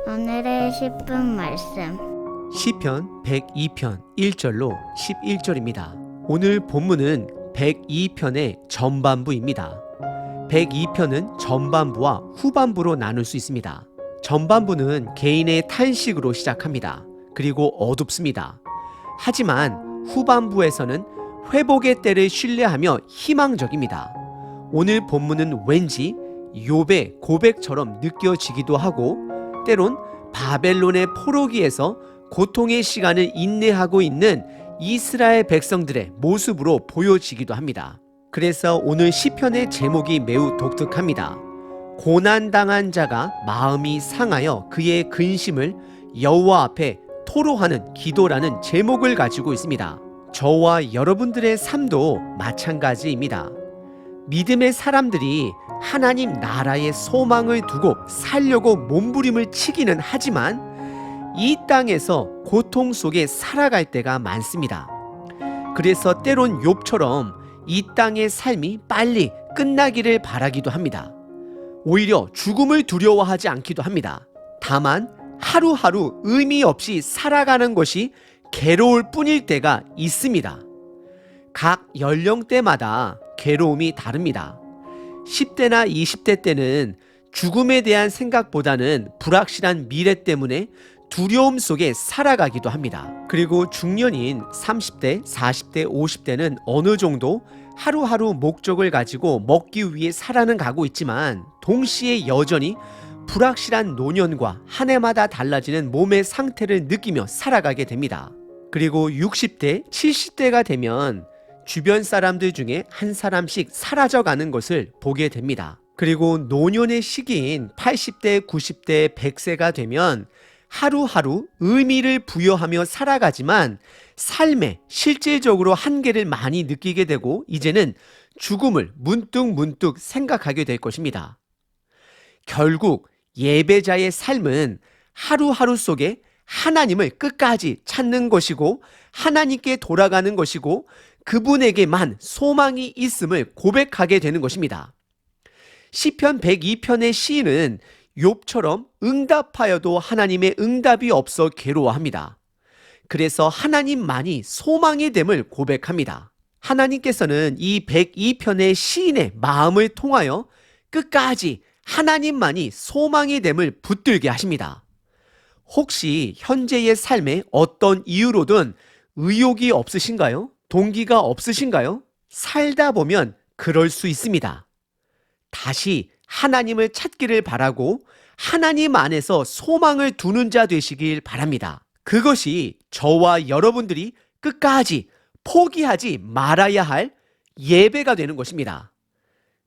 오늘의 10분 말씀. 시편 102편 1절로 11절입니다. 오늘 본문은 102편의 전반부입니다. 102편은 전반부와 후반부로 나눌 수 있습니다. 전반부는 개인의 탄식으로 시작합니다. 그리고 어둡습니다. 하지만 후반부에서는 회복의 때를 신뢰하며 희망적입니다. 오늘 본문은 왠지 욥의 고백처럼 느껴지기도 하고 때론 바벨론의 포로기에서 고통의 시간을 인내하고 있는 이스라엘 백성들의 모습으로 보여지기도 합니다. 그래서 오늘 시편의 제목이 매우 독특합니다. 고난당한 자가 마음이 상하여 그의 근심을 여호와 앞에 토로하는 기도라는 제목을 가지고 있습니다. 저와 여러분들의 삶도 마찬가지입니다. 믿음의 사람들이 하나님 나라의 소망을 두고 살려고 몸부림을 치기는 하지만 이 땅에서 고통 속에 살아갈 때가 많습니다. 그래서 때론 욥처럼 이 땅의 삶이 빨리 끝나기를 바라기도 합니다. 오히려 죽음을 두려워하지 않기도 합니다. 다만 하루하루 의미 없이 살아가는 것이 괴로울 뿐일 때가 있습니다. 각 연령대마다 괴로움이 다릅니다. 10대나 20대 때는 죽음에 대한 생각보다는 불확실한 미래 때문에 두려움 속에 살아가기도 합니다. 그리고 중년인 30대, 40대, 50대는 어느 정도 하루하루 목적을 가지고 먹기 위해 살아가고 있지만 동시에 여전히 불확실한 노년과 한 해마다 달라지는 몸의 상태를 느끼며 살아가게 됩니다. 그리고 60대, 70대가 되면 주변 사람들 중에 한 사람씩 사라져가는 것을 보게 됩니다. 그리고 노년의 시기인 80대, 90대, 100세가 되면 하루하루 의미를 부여하며 살아가지만 삶에 실질적으로 한계를 많이 느끼게 되고 이제는 죽음을 문득 생각하게 될 것입니다. 결국 예배자의 삶은 하루하루 속에 하나님을 끝까지 찾는 것이고 하나님께 돌아가는 것이고 그분에게만 소망이 있음을 고백하게 되는 것입니다. 시편 102편의 시인은 욥처럼 응답하여도 하나님의 응답이 없어 괴로워합니다. 그래서 하나님만이 소망이 됨을 고백합니다. 하나님께서는 이 102편의 시인의 마음을 통하여 끝까지 하나님만이 소망이 됨을 붙들게 하십니다. 혹시 현재의 삶에 어떤 이유로든 의욕이 없으신가요? 동기가 없으신가요? 살다 보면 그럴 수 있습니다. 다시 하나님을 찾기를 바라고 하나님 안에서 소망을 두는 자 되시길 바랍니다. 그것이 저와 여러분들이 끝까지 포기하지 말아야 할 예배가 되는 것입니다.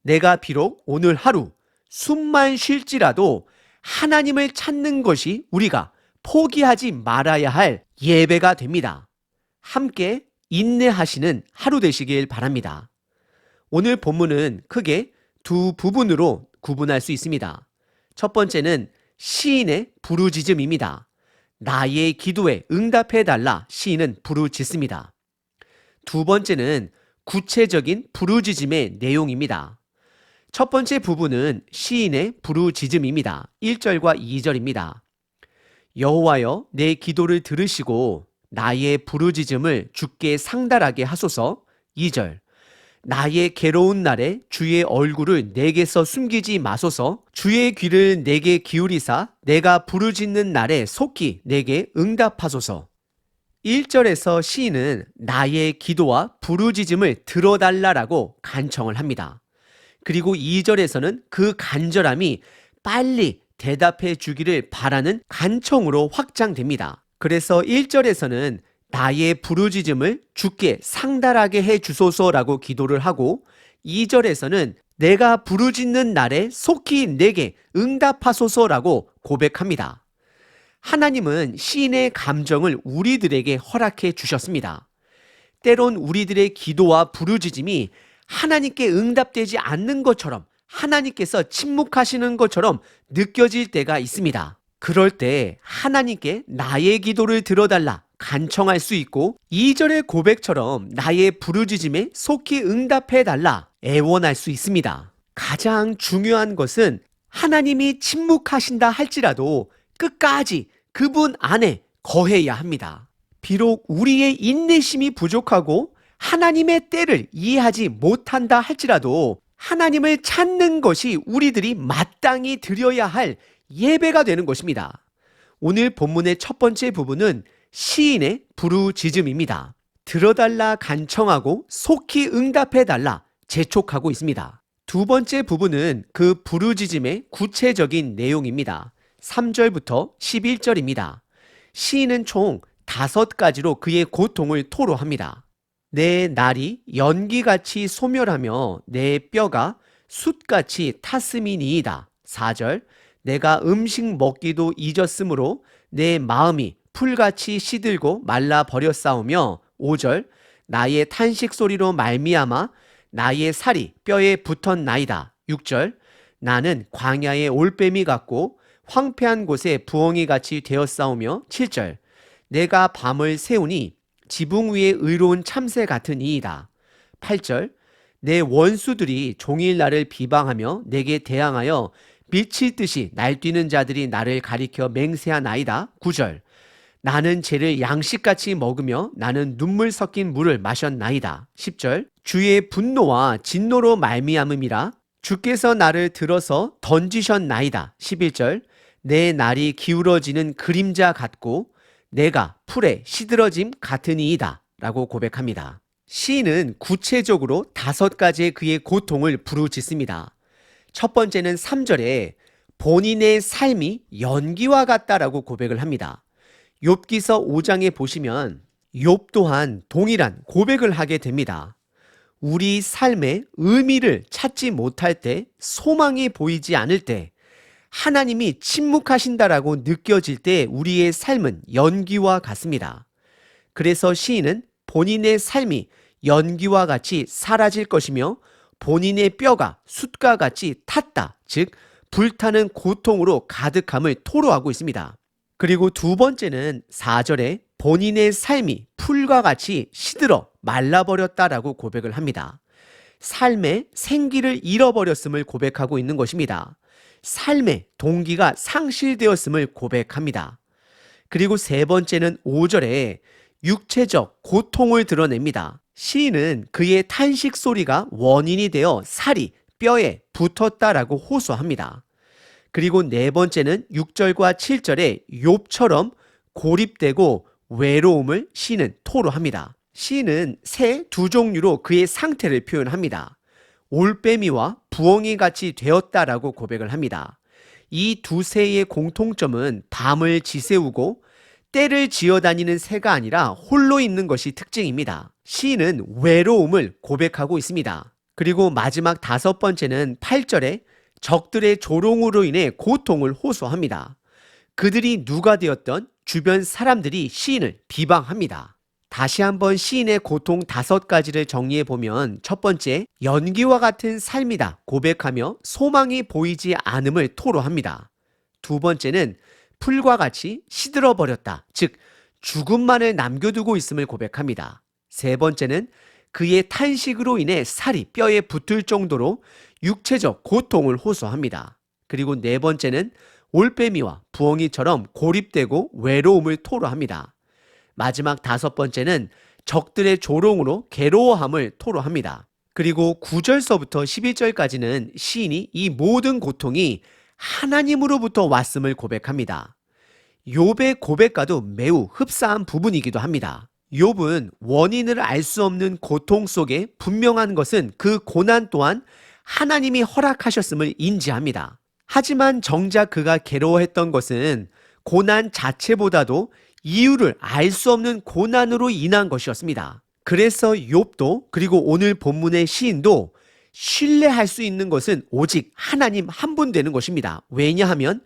내가 비록 오늘 하루 숨만 쉴지라도 하나님을 찾는 것이 우리가 포기하지 말아야 할 예배가 됩니다. 함께 인내하시는 하루 되시길 바랍니다. 오늘 본문은 크게 두 부분으로 구분할 수 있습니다. 첫 번째는 시인의 부르짖음입니다. 나의 기도에 응답해달라 시인은 부르짖습니다. 두 번째는 구체적인 부르짖음의 내용입니다. 첫 번째 부분은 시인의 부르짖음입니다. 1절과 2절입니다. 여호와여 내 기도를 들으시고 나의 부르짖음을 주께 상달하게 하소서. 2절 나의 괴로운 날에 주의 얼굴을 내게서 숨기지 마소서. 주의 귀를 내게 기울이사 내가 부르짖는 날에 속히 내게 응답하소서. 1절에서 시인은 나의 기도와 부르짖음을 들어달라라고 간청을 합니다. 그리고 2절에서는 그 간절함이 빨리 대답해 주기를 바라는 간청으로 확장됩니다. 그래서 1절에서는 나의 부르짖음을 주께 상달하게 해 주소서라고 기도를 하고 2절에서는 내가 부르짖는 날에 속히 내게 응답하소서라고 고백합니다. 하나님은 시인의 감정을 우리들에게 허락해 주셨습니다. 때론 우리들의 기도와 부르짖음이 하나님께 응답되지 않는 것처럼 하나님께서 침묵하시는 것처럼 느껴질 때가 있습니다. 그럴 때 하나님께 나의 기도를 들어달라 간청할 수 있고 2절의 고백처럼 나의 부르짖음에 속히 응답해달라 애원할 수 있습니다. 가장 중요한 것은 하나님이 침묵하신다 할지라도 끝까지 그분 안에 거해야 합니다. 비록 우리의 인내심이 부족하고 하나님의 때를 이해하지 못한다 할지라도 하나님을 찾는 것이 우리들이 마땅히 드려야 할 예배가 되는 것입니다. 오늘 본문의 첫 번째 부분은 시인의 부르짖음입니다. 들어달라 간청하고 속히 응답해달라 재촉하고 있습니다. 두 번째 부분은 그 부르짖음의 구체적인 내용입니다. 3절부터 11절입니다. 시인은 총 5가지로 그의 고통을 토로합니다. 내 날이 연기같이 소멸하며 내 뼈가 숯같이 탔음이니이다. 4절 내가 음식 먹기도 잊었으므로 내 마음이 풀같이 시들고 말라버렸사오며 5절 나의 탄식 소리로 말미암아 나의 살이 뼈에 붙었나이다. 6절 나는 광야의 올빼미 같고 황폐한 곳에 부엉이 같이 되었사오며 7절 내가 밤을 새우니 지붕 위에 의로운 참새 같으니이다. 8절 내 원수들이 종일 나를 비방하며 내게 대항하여 미칠 듯이 날뛰는 자들이 나를 가리켜 맹세하나이다. 9절 나는 죄를 양식같이 먹으며 나는 눈물 섞인 물을 마셨나이다. 10절 주의 분노와 진노로 말미암음이라 주께서 나를 들어서 던지셨나이다. 11절 내 날이 기울어지는 그림자 같고 내가 풀에 시들어짐 같으니이다 라고 고백합니다. 시인은 구체적으로 5가지의 그의 고통을 부르짖습니다. 첫 번째는 3절에 본인의 삶이 연기와 같다라고 고백을 합니다. 욥기서 5장에 보시면 욥 또한 동일한 고백을 하게 됩니다. 우리 삶의 의미를 찾지 못할 때, 소망이 보이지 않을 때, 하나님이 침묵하신다라고 느껴질 때 우리의 삶은 연기와 같습니다. 그래서 시인은 본인의 삶이 연기와 같이 사라질 것이며 본인의 뼈가 숯과 같이 탔다, 즉 불타는 고통으로 가득함을 토로하고 있습니다. 그리고 두 번째는 4절에 본인의 삶이 풀과 같이 시들어 말라버렸다라고 고백을 합니다. 삶의 생기를 잃어버렸음을 고백하고 있는 것입니다. 삶의 동기가 상실되었음을 고백합니다. 그리고 세 번째는 5절에 육체적 고통을 드러냅니다. 시인은 그의 탄식 소리가 원인이 되어 살이 뼈에 붙었다라고 호소합니다. 그리고 네 번째는 6절과 7절에 욥처럼 고립되고 외로움을 시인은 토로합니다. 시인은 새 2종류로 그의 상태를 표현합니다. 올빼미와 부엉이 같이 되었다라고 고백을 합니다. 이 두 새의 공통점은 밤을 지새우고 떼를 지어다니는 새가 아니라 홀로 있는 것이 특징입니다. 시인은 외로움을 고백하고 있습니다. 그리고 마지막 5번째는 8절에 적들의 조롱으로 인해 고통을 호소합니다. 그들이 누가 되었던 주변 사람들이 시인을 비방합니다. 다시 한번 시인의 고통 5가지를 정리해보면 첫 번째, 연기와 같은 삶이다 고백하며 소망이 보이지 않음을 토로합니다. 두 번째는 풀과 같이 시들어버렸다, 즉 죽음만을 남겨두고 있음을 고백합니다. 세 번째는 그의 탄식으로 인해 살이 뼈에 붙을 정도로 육체적 고통을 호소합니다. 그리고 네 번째는 올빼미와 부엉이처럼 고립되고 외로움을 토로합니다. 마지막 5번째는 적들의 조롱으로 괴로워함을 토로합니다. 그리고 9절서부터 11절까지는 시인이 이 모든 고통이 하나님으로부터 왔음을 고백합니다. 욥의 고백과도 매우 흡사한 부분이기도 합니다. 욥은 원인을 알 수 없는 고통 속에 분명한 것은 그 고난 또한 하나님이 허락하셨음을 인지합니다. 하지만 정작 그가 괴로워했던 것은 고난 자체보다도 이유를 알 수 없는 고난으로 인한 것이었습니다. 그래서 욥도 그리고 오늘 본문의 시인도 신뢰할 수 있는 것은 오직 하나님 한 분 되는 것입니다. 왜냐하면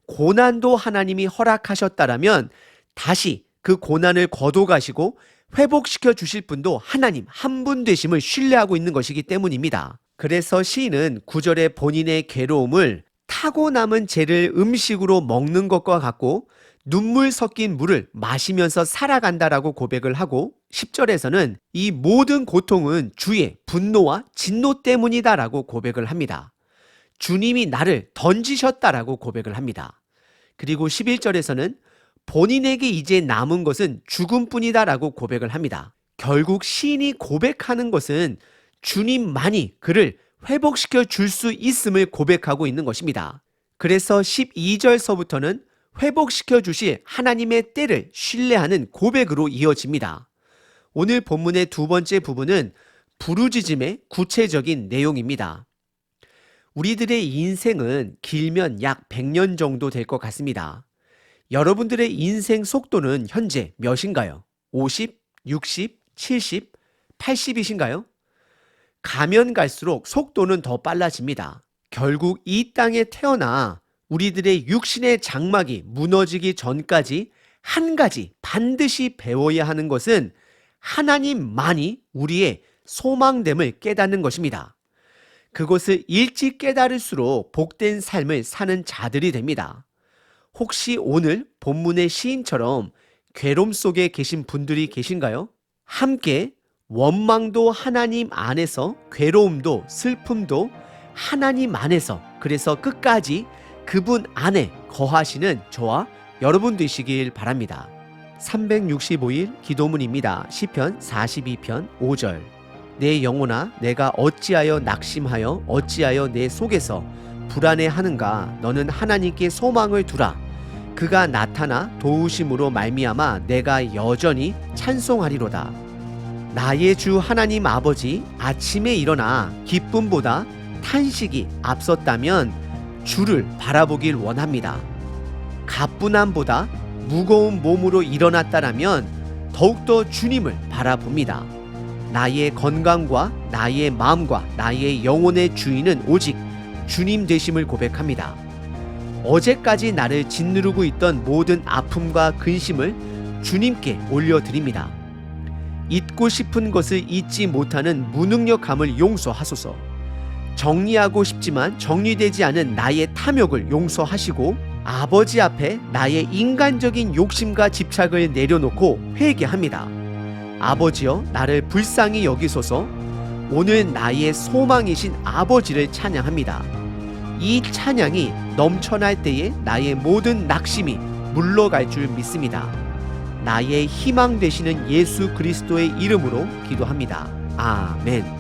고난도 하나님이 허락하셨다라면 다시 그 고난을 거둬가시고 회복시켜 주실 분도 하나님 한 분 되심을 신뢰하고 있는 것이기 때문입니다. 그래서 시인은 9절에 본인의 괴로움을 타고 남은 재를 음식으로 먹는 것과 같고 눈물 섞인 물을 마시면서 살아간다라고 고백을 하고 10절에서는 이 모든 고통은 주의 분노와 진노 때문이다라고 고백을 합니다. 주님이 나를 던지셨다라고 고백을 합니다. 그리고 11절에서는 본인에게 이제 남은 것은 죽음뿐이다라고 고백을 합니다. 결국 시인이 고백하는 것은 주님만이 그를 회복시켜 줄 수 있음을 고백하고 있는 것입니다. 그래서 12절서부터는 회복시켜 주실 하나님의 때를 신뢰하는 고백으로 이어집니다. 오늘 본문의 두 번째 부분은 부르짖음의 구체적인 내용입니다. 우리들의 인생은 길면 약 100년 정도 될 것 같습니다. 여러분들의 인생 속도는 현재 몇인가요? 50, 60, 70, 80이신가요? 가면 갈수록 속도는 더 빨라집니다. 결국 이 땅에 태어나 우리들의 육신의 장막이 무너지기 전까지 한 가지 반드시 배워야 하는 것은 하나님만이 우리의 소망됨을 깨닫는 것입니다. 그것을 일찍 깨달을수록 복된 삶을 사는 자들이 됩니다. 혹시 오늘 본문의 시인처럼 괴로움 속에 계신 분들이 계신가요? 함께 원망도 하나님 안에서, 괴로움도 슬픔도 하나님 안에서, 그래서 끝까지 그분 안에 거하시는 저와 여러분 되시길 바랍니다. 365일 기도문입니다. 시편 42편 5절. 내 영혼아, 내가 어찌하여 낙심하여 어찌하여 내 속에서 불안해하는가? 너는 하나님께 소망을 두라. 그가 나타나 도우심으로 말미암아 내가 여전히 찬송하리로다. 나의 주 하나님 아버지, 아침에 일어나 기쁨보다 탄식이 앞섰다면 주를 바라보길 원합니다. 가뿐함보다 무거운 몸으로 일어났다라면 더욱더 주님을 바라봅니다. 나의 건강과 나의 마음과 나의 영혼의 주인은 오직 주님 되심을 고백합니다. 어제까지 나를 짓누르고 있던 모든 아픔과 근심을 주님께 올려드립니다. 잊고 싶은 것을 잊지 못하는 무능력함을 용서하소서. 정리하고 싶지만 정리되지 않은 나의 탐욕을 용서하시고 아버지 앞에 나의 인간적인 욕심과 집착을 내려놓고 회개합니다. 아버지여, 나를 불쌍히 여기소서. 오늘 나의 소망이신 아버지를 찬양합니다. 이 찬양이 넘쳐날 때에 나의 모든 낙심이 물러갈 줄 믿습니다. 나의 희망 되시는 예수 그리스도의 이름으로 기도합니다. 아멘.